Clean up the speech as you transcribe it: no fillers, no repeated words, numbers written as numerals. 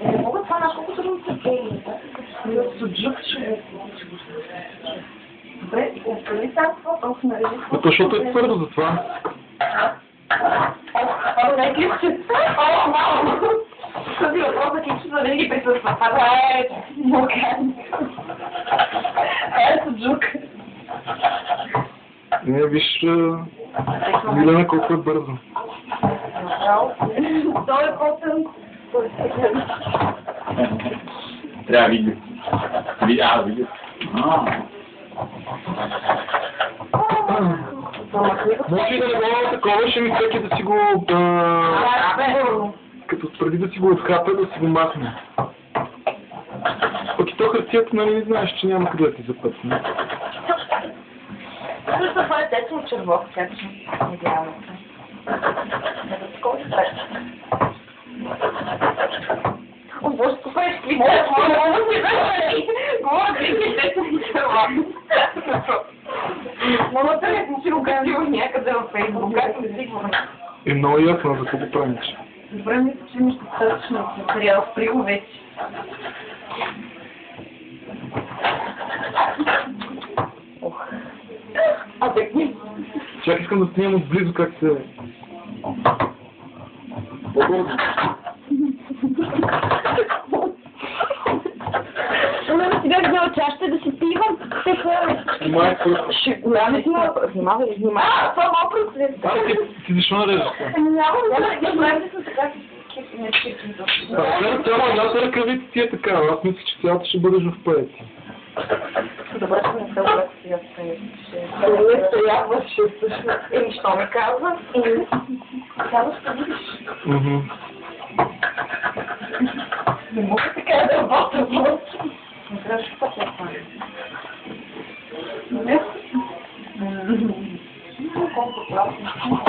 Не мога това на колко трудно се пее. Суджук човек. Добре, оправи сега това, толкова нареди. Защото е твърдо за това. Това не е клипче. О, мамо! Този въпрос за клипче да винаги присъства. Това е мокан. Това е суджук. Не, виж, Милена колко е бързо. Той е потен. Трябва видео. Видео. Може и да не бъде такова, ще ми всеки да си го... Като преди да си го отхапе, да си го махне. Пък и то хартията, нали, знаеш, че няма къде да ти запътне. Също това е течно черво, така че надявам се. Не да такова се прави. О, Боже, тук е клип. Мога си върши. Говоря да е течно черво. Мога да не си го качила някъде във Фейсбук, както не сигурно. Е много ясно, за какво правиш. Добре, мисля, че ми ще тъчно материал в приго вече. Ох. А бекни. Чак искам да снимам отблизо как се... Ама да си бях взела чаша да си пивам. Снимай просто. Внимавай, внимавай. Това малко просвет. Ти защо нарежеш това? Не знаем ли съм така не Цяло едната ръкавица ти е такава. Аз мисля, че цялата ще бъдеш в паети. Добре, че не се обрати сега не стояваше всъщност. Еми, що ми казва? Казва, ще видиш. Не мога така да работя. Не трябваше пък да стане. Не. Колко класно.